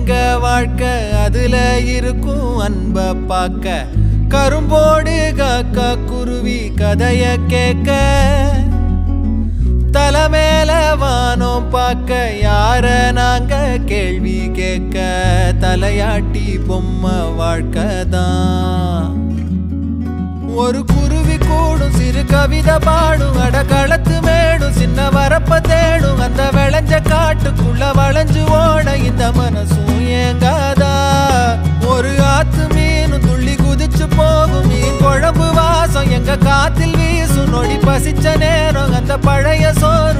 எங்க வாழ்க்கை அதுல இருக்கும் அன்ப பாக்க கரும்போடு காக்கா குருவி கதைய கேட்க தலைமேல வானம் பார்க்க யார நாங்க கேள்வி கேட்க தலையாட்டி பொம்மை வாழ்க்கை தான் ஒரு குருவி கூடும் சிறு கவிதை பாடும் அடக்களத்து மேடும் சின்ன வரப்ப தேடும் அந்த விளைஞ்ச காட்டுக்குள்ள வளைஞ்சு ஓட இந்த மனசும் ஏங்காதா ஒரு ஆத்து மீனும் துள்ளி குதிச்சு போகும் மீன் குழம்பு வாசம் எங்க காத்தில் வீசும் நொடி பசிச்ச நேரம் அந்த பழைய சோறு